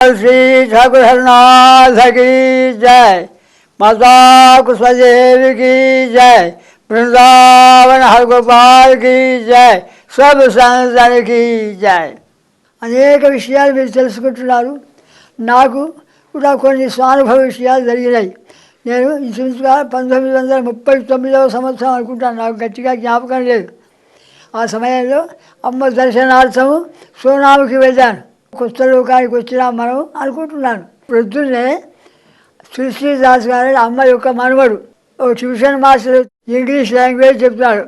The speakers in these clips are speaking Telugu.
श्री ठाकुर हरनाथ की जय। माता कुशदेवी की जय। वृंदावन हरगोपाल की जय। सब संतन की जय। అనేక విషయాలు మీరు తెలుసుకుంటున్నారు. నాకు కూడా కొన్ని స్వానుభవ విషయాలు జరిగినాయి. నేను ఇంచుమించుగా 1939వ సంవత్సరం అనుకుంటాను, నాకు గట్టిగా జ్ఞాపకం లేదు. ఆ సమయంలో అమ్మ దర్శనార్థము సోనాముకి వెళ్ళాను. కొత్త లోకానికి వచ్చినాం మనం అనుకుంటున్నాను. ప్రొద్దున్నే శ్రీదాస్ గారు అమ్మ యొక్క మనవడు ఓ ట్యూషన్ మాస్టర్ ఇంగ్లీష్ లాంగ్వేజ్ చెప్తాడు.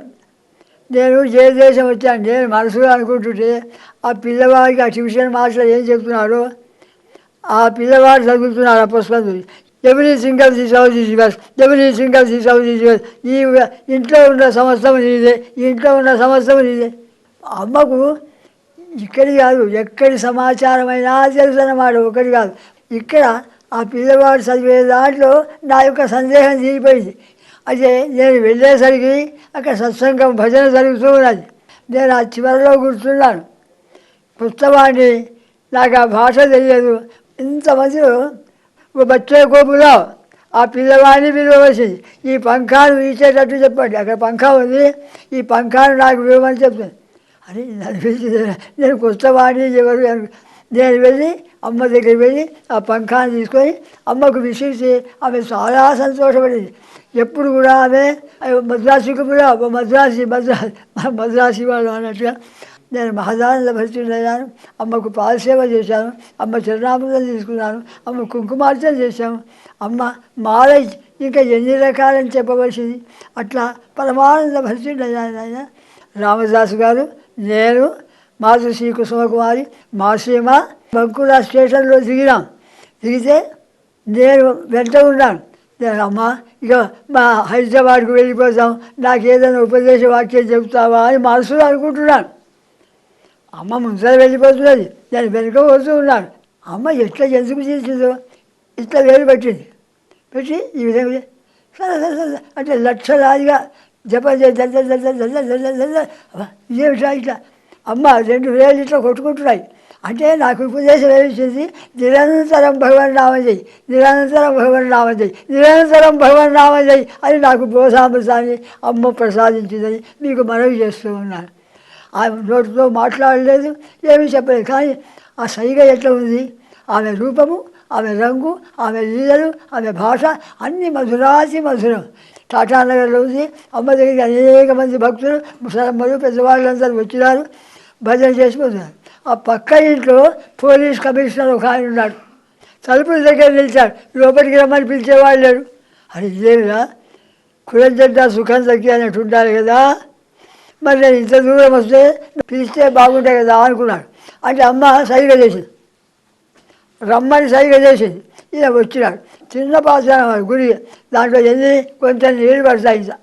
నేను ఏ దేశం వచ్చాను నేను మనసులో అనుకుంటుంటే ఆ పిల్లవాడికి ఆ ట్యూషన్ మాస్టర్ ఏం చెప్తున్నారో ఆ పిల్లవాడు చదువుతున్నాడు ఆ పుస్తకం. Every single the south is yours, every single the south is yours. ఈ ఇంట్లో ఉన్న సమస్తం నీదే, ఈ ఇంట్లో ఉన్న సమస్తం నీదే. అమ్మకు ఇక్కడి కాదు ఎక్కడి సమాచారమైనా తెలుసు అన్నమాట, ఒకటి కాదు. ఇక్కడ ఆ పిల్లవాడు చదివే దాంట్లో నా యొక్క సందేహం తీరిపోయింది. అయితే నేను వెళ్ళేసరికి అక్కడ సత్సంగం భజన జరుగుతూ ఉన్నది. నేను ఆ చివరిలో కూర్చున్నాను. పుస్తకాన్ని నాకు ఆ భాష తెలియదు. ఇంతమందిలో ఓ బచ్చే కోపులో ఆ పిల్లవాడిని విలువవలసింది. ఈ పంఖాను వీచేటట్టు చెప్పండి, అక్కడ పంఖా ఉంది, ఈ పంఖాను నాకు విలువమని చెప్తుంది అని అనిపించింది. నేను కొత్తవాడిని ఎవరు, నేను వెళ్ళి అమ్మ దగ్గరికి వెళ్ళి ఆ పంఖాన్ని తీసుకొని అమ్మకు విసిరిసి ఆమె చాలా సంతోషపడింది. ఎప్పుడు కూడా ఆమె మద్రాసుకు కూడా మద్రాసి వాళ్ళు అన్నట్టుగా నేను మహదానంద భరితుడయ్యాను. అమ్మకు పాలసేవ చేశాను, అమ్మ చరణామృతం తీసుకున్నాను, అమ్మ కుంకుమార్చన చేశాము. అమ్మ మాల ఇంకా ఎన్ని రకాలని చెప్పవలసింది. అట్లా పరమానంద భరితుడయ్యాను. ఆయన రామదాసు గారు, నేను మాతృశ్రీ కుసుమకుమారి మా సీమ బంకులా స్టేషన్లో దిగితే నేను వెంట ఉన్నాను. నేను అమ్మ ఇక మా హైదరాబాద్కు వెళ్ళిపోతాం, నాకు ఏదైనా ఉపదేశ వాక్యం చెబుతావా అని మనసులో అనుకుంటున్నాను. అమ్మ ముందర వెళ్ళిపోతున్నది, నేను వెనుక పోతూ ఉన్నాను. అమ్మ ఎట్లా ఎందుకు చేసిందో ఇట్లా వేలు పెట్టి ఈ విధంగా సరే అంటే లక్షలాదిగా జపం ఇదేమిటా ఇట్లా అమ్మ 2 వేలు ఇట్లా కొట్టుకుంటున్నాయి. అంటే నాకు ఉపదేశం ఏమిచ్చింది, నిరంతరం భగవన్ నామం చేయి, నిరంతరం భగవన్ నామం చేయి, నిరంతరం భగవన్ నామం చేయి అని నాకు బోధామృతాన్ని అమ్మ ప్రసాదించిందని మీకు మనవి చేస్తూ ఉన్నాను. ఆమె నోటితో మాట్లాడలేదు, ఏమీ చెప్పలేదు, కానీ ఆ సైగ ఎట్లా ఉంది, ఆమె రూపము, ఆమె రంగు, ఆమె లీలలు, ఆమె భాష అన్నీ మధురాతి మధురం. టాటానగర్లో ఉంది. అమ్మ దగ్గరికి అనేక మంది భక్తులు ముసలమ్మలు పెద్దవాళ్ళందరూ వచ్చినారు, భజన చేసిపోతున్నారు. ఆ పక్క ఇంట్లో పోలీస్ కమిషనర్ ఒక ఆయన ఉన్నాడు. తలుపుల దగ్గర నిలిచాడు, లోపలికి రమ్మని పిలిచేవాళ్ళు లేడు. అది ఇదేమిరా, కులంజడ్డా సుఖం తగ్గి అన్నట్టు ఉండాలి కదా, మరి నేను ఇంత దూరం వస్తే పిలిస్తే బాగుంటాయి కదా అనుకున్నాడు. అంటే అమ్మ సైగ చేసింది, రమ్మని సైగ చేసింది. ఈయన వచ్చినాడు. చిన్న పాత్ర గురి, దాంట్లో కొంచెం నీళ్ళు పడతాయి. ఇంకా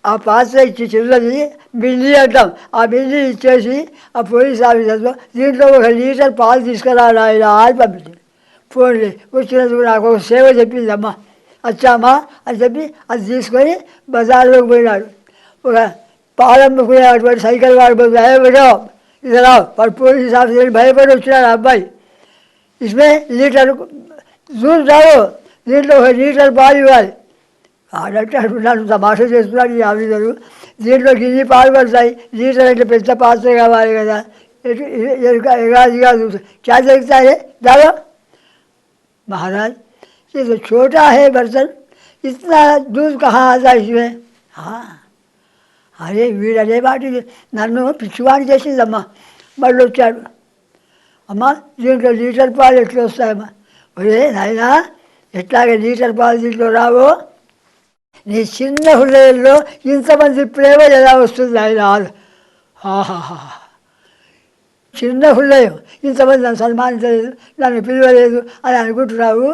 ఆ పాత్ర ఇచ్చి చిన్నది బిల్లి అంటాం, ఆ బిల్లి ఇచ్చేసి ఆ పోలీస్ ఆఫీసర్లో దీంట్లో 1 లీటర్ పాలు తీసుకురాడు ఆయన అని పంపించింది. ఫోన్లే వచ్చినందుకు నాకు ఒక సేవ చెప్పింది అమ్మ. వచ్చామా అని చెప్పి అది తీసుకొని బజార్లోకి పోయినాడు. ఒక పాలమ్ముకునే అటువంటి సైకిల్ వాడిపోతుంది, భయపడో ఇది రావు, వాడు పోలీస్ ఆఫీసర్కి భయపడి వచ్చినాడు ఆ అబ్బాయి. ఇస్మే లీటర్ జూన్ రావు, దీంట్లో 1 లీటర్ పాలు ఇవ్వాలి. ఆడంటే అంటున్నాను, తమాష చేస్తున్నాడు ఈ ఆఫీసరు. దీంట్లోకి ఇన్ని పాలు పడతాయి, లీటర్ అంటే పెద్ద పాత్ర కావాలి కదా, ఎగాదిగా క్యా జరుగుతా है दादा महाराज, ये तो छोटा है बर्तन, इतना दूध कहाँ आता इसमें. అరే వీడనే వాటి నన్ను పిచ్చివాడి చేసిందమ్మా. మళ్ళీ వచ్చాడు, అమ్మ దీంట్లో లీటర్ పాలు ఎట్లా వస్తాయమ్మా. ఒరే నాయనా, ఎట్లాగే లీటర్ పాలు దీంట్లో రావో, నీ చిన్న హృదయంలో ఇంతమంది ప్రేమ ఎలా వస్తుంది ఆయన. ఆహాహా, చిన్న హృదయం, ఇంతమంది నన్ను సన్మానించలేదు, నన్ను పిలవలేదు అని అనుకుంటున్నావు.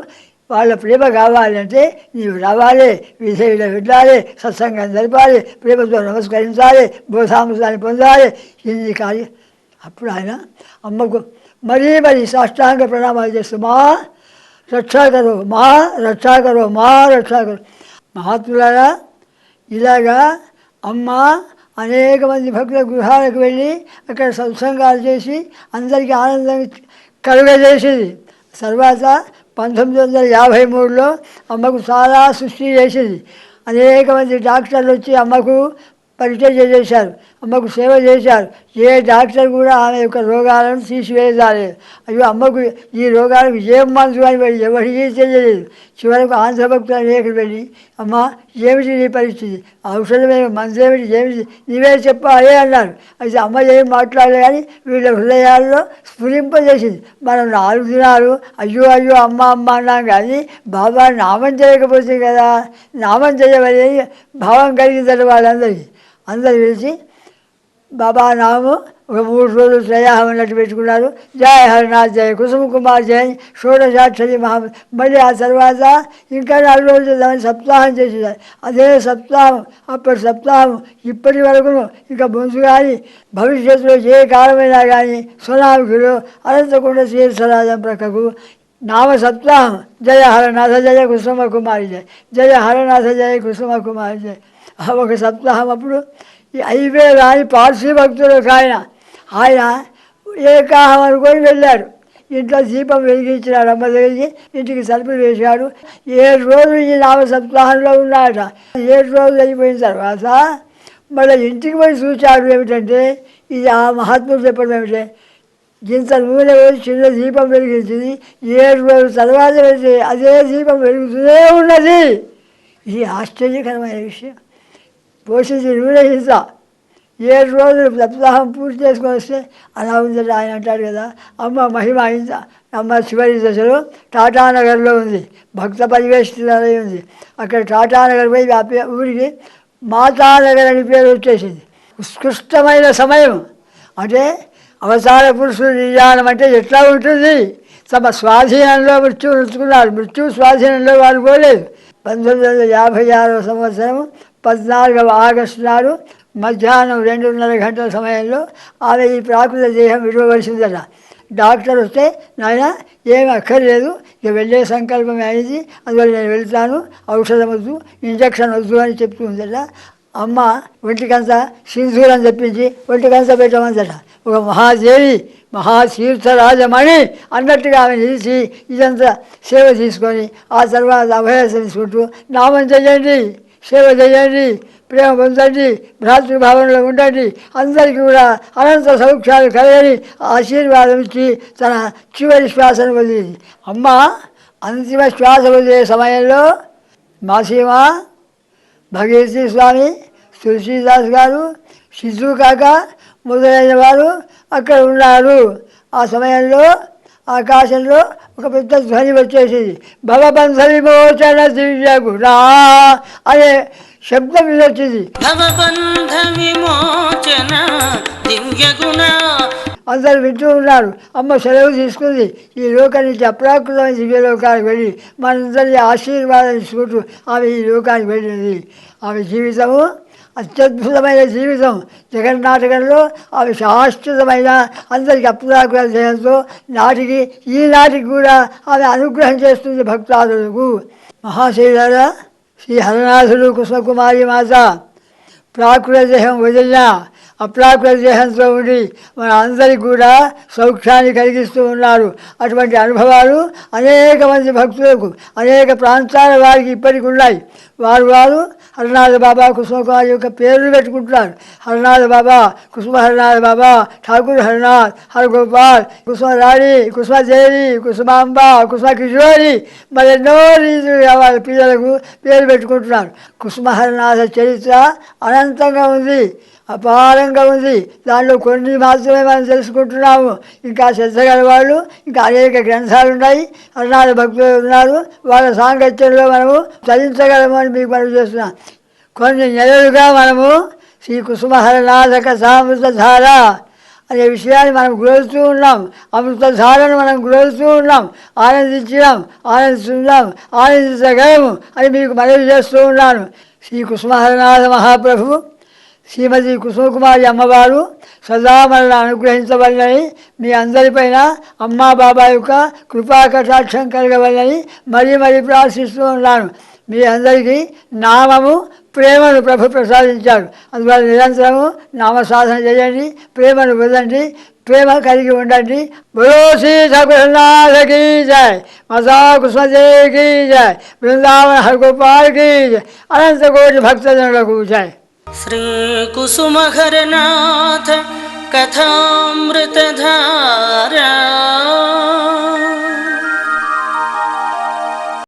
వాళ్ళ ప్రేమ కావాలంటే నీవు రావాలి, విధేయుడు వెళ్ళాలి, సత్సంగం జరపాలి, ప్రేమతో నమస్కరించాలి, బోధామృతాన్ని పొందాలి, ఇన్ని కాదు. అప్పుడు ఆయన అమ్మకు మరీ సాష్టాంగ ప్రణామాలు చేస్తూ మా రక్షాకరు, మా రక్షాకరు, మా రక్షాకరు. మహాత్ములారా, ఇలాగా అమ్మ అనేక మంది భక్తుల గృహాలకు వెళ్ళి అక్కడ సత్సంగాలు చేసి అందరికీ ఆనందం కలుగజేసింది. తర్వాత 1953లో అమ్మకు చాలా సృష్టి చేసింది. అనేక మంది డాక్టర్లు వచ్చి అమ్మకు పరిచయం చేశారు, అమ్మకు సేవ చేశారు. ఏ డాక్టర్ కూడా ఆమె యొక్క రోగాలను తీసివేయలేదు. అయ్యో అమ్మకు ఈ రోగాలకు ఏం మందు అని వెళ్ళి ఎవరికి తెలియలేదు. చివరకు ఆంధ్రభక్తులు అనేకలు వెళ్ళి అమ్మ ఏమిటి నీ పరిస్థితి, ఔషధమే మందు ఏమిటి నీవే చెప్పాలి అన్నారు. అయితే అమ్మ ఏం మాట్లాడలేదు, కానీ వీళ్ళ హృదయాల్లో స్ఫురింపజేసింది. మనం 4 దినాలు అయ్యో అయ్యో అమ్మ అమ్మ అన్నాం, కానీ బాబా నామం చేయకపోతే కదా, నామం చేయమని భావం కలిగిందంటే వాళ్ళందరికీ. అందరు పిలిచి బాబా నామం ఒక 3 రోజులు శ్రేయాహం అన్నట్టు పెట్టుకున్నారు. జయ హరినాథ్ జయ కుసుమ కుమార్ జయ షోడశాక్షరి మహమ్మద్. మళ్ళీ ఆ తర్వాత ఇంకా 4 రోజులు సప్తాహం చేసేసారు. అదే సప్తాహం, అప్పటి సప్తాహం ఇప్పటి వరకు ఇంకా ముందు కానీ భవిష్యత్తులో ఏ కాలమైనా కానీ సునామికులు అనంతకుండ తీర్థరాజం ప్రక్కకు నామ సప్తాహం. జయ హరనాథ జయ కుసుమ కుమారి జయ, జయ హరనాథ జయ కుసుమ కుమారి జయ. ఒక సప్తాహం అప్పుడు ఈ 5,000 అని పార్సీ భక్తులకు ఆయన ఏకాహం అనుకొని వెళ్ళాడు. ఇంట్లో దీపం వెలిగించినాడు, అమ్మ దగ్గరికి ఇంటికి తలుపులు వేశాడు. 7 రోజులు ఈ నామ సప్తాహంలో ఉన్నాడట. 7 రోజులు అయిపోయిన తర్వాత మళ్ళీ ఇంటికి పోయి చూచాడు. ఏమిటంటే ఇది ఆ మహాత్ములు చెప్పడం ఏమిటంటే, ఇంత నూనె పోసి చిన్న దీపం వెలిగించింది, 7 రోజుల తర్వాత వెళ్తే అదే దీపం వెలుగుతూనే ఉన్నది. ఇది ఆశ్చర్యకరమైన విషయం. పోషించి నూనె హింస 7 రోజులు సప్తాహం పూర్తి చేసుకొని వస్తే అలా ఉందని ఆయన అంటాడు కదా. అమ్మ మహిమ హింస. అమ్మ చివరి దశలో టాటానగర్లో ఉంది, భక్త పరివేష్టిలై ఉంది. అక్కడ టాటానగర్ పోయి ఆ ఊరికి మాతానగర్ అని పేరు వచ్చేసింది. ఉత్కృష్టమైన సమయం. అంటే అవతార పురుషుడు నిర్యాణం అంటే ఎట్లా ఉంటుంది, తమ స్వాధీనంలో మృత్యువు ఉంచుకున్నారు. మృత్యు స్వాధీనంలో వారు పోలేదు. 1956వ సంవత్సరం 14వ ఆగస్టు నాడు మధ్యాహ్నం 2:30 గంటల సమయంలో ఆమె ఈ ప్రాకృత దేహం విడవలసిందట. డాక్టర్ వస్తే నాయన ఏమి అక్కర్లేదు, ఇక వెళ్ళే సంకల్పం అయింది, అందువల్ల నేను వెళ్తాను, ఔషధం వద్దు, ఇంజక్షన్ వద్దు అని చెప్తుందట. అమ్మ ఒంటికంతా సింధూరం తెప్పించి ఒంటికంతా పెట్టమందట. ఒక మహాదేవి మహాతీర్థరాజమణి అన్నట్టుగా ఆమె నిలిచి ఇదంతా సేవ తీసుకొని ఆ తర్వాత అభయాసం తీసుకుంటూ నామం చేయండి, సేవ చేయండి, ప్రేమ పొందండి, భ్రాతృభావంలో ఉండండి, అందరికీ కూడా అనంత సౌఖ్యాలు కలగని ఆశీర్వాదం ఇచ్చి తన చివరి శ్వాసను వదిలింది. అమ్మ అంతిమ శ్వాస వదిలే సమయంలో మాసీమ, భగీరథి స్వామి, తులసీదాస్ గారు, సిద్ధు కాక మొదలైన వారు అక్కడ ఉన్నారు. ఆ సమయంలో ఆకాశంలో ఒక పెద్ద ధ్వని వచ్చేసింది. భవబంధ విమోచన దివ్య గుణా అనే శబ్దం వినొచ్చింది. అందరు వింటూ ఉన్నారు. అమ్మ సెలవు తీసుకుంది. ఈ లోకం నుంచి అప్రాకృతమైన దివ్యలోకానికి వెళ్ళి మనందరి ఆశీర్వాదం తీసుకుంటూ ఆమె ఈ లోకానికి వెళ్ళింది. ఆమె జీవితము అత్యద్భుతమైన జీవితం. జగన్నాటకంలో ఆమె శాశ్వతమైన అందరికీ అప్రాకృత దేహంతో ఈనాటికి కూడా ఆమె అనుగ్రహం చేస్తుంది భక్తాదులకు. మహాశైలారా, శ్రీ హరనాథుడు కుసుమకుమారి మాత ప్రాకృత దేహం వదిలిన అప్రాకృత దేహంతో ఉండి మన అందరికీ కూడా సౌఖ్యాన్ని కలిగిస్తూ ఉన్నారు. అటువంటి అనుభవాలు అనేక మంది భక్తులకు అనేక ప్రాంతాల వారికి ఇప్పటికి ఉన్నాయి. వారు హరనాథ బాబా కుసుమకుమారి యొక్క పేర్లు పెట్టుకుంటున్నారు. హరనాథ బాబా, కుసుమ హరనాథ బాబా, ఠాకూర్ హరనాథ్, హరగోపాల్, కుసుమరాణి, కుసుమదేవి, కుసుమాంబ, కుసుమ కిషోరి, మరెన్నో రీతులుగా వాళ్ళ పిల్లలకు పేరు పెట్టుకుంటున్నారు. కుసుమ హరనాథ చరిత్ర అనంతంగా ఉంది, అపారంగా ఉంది. దానిలో కొన్ని మాత్రమే మనం తెలుసుకుంటున్నాము. ఇంకా శ్రద్ధ గల వాళ్ళు ఇంకా అనేక గ్రంథాలు ఉన్నాయి. హరనాథ భక్తులు ఉన్నారు. వాళ్ళ సాంగత్యంలో మనము చదించగలము అని మీకు మనం చేస్తున్నాం. కొన్ని నెలలుగా మనము శ్రీ కుసుమ హరనాథ కథామృతధార అనే విషయాన్ని మనం గురవుతూ ఉన్నాం. అమృతధారను మనం గురవుతూ ఉన్నాం. ఆనందిస్తున్నాం, ఆనందించగలము అని మీకు మనవి చేస్తూ ఉన్నాను. శ్రీ కుసుమ హరనాథ మహాప్రభు శ్రీమతి కుసుమకుమారి అమ్మవారు సదా మనల్ని అనుగ్రహించవలనని, మీ అందరిపైన అమ్మా బాబా యొక్క కృపా కటాక్షం కలగవలనని మరీ ప్రార్థిస్తూ ఉన్నాను. మీ అందరికీ నామము ప్రేమను ప్రభు ప్రసాదించాడు. అందువల్ల నిరంతరము నామ సాధన చేయండి, ప్రేమను వదండి, ప్రేమ కలిగి ఉండండి. బోలో శ్రీ ఠాకూర్నాథకి జై, మాతా కుసుమదేవికి జై, బృందావన హరగోపాల్కి జై, అనంత కోటి భక్తజనులకు జై. శ్రీ కుసుమహరనాథ కథామృతధార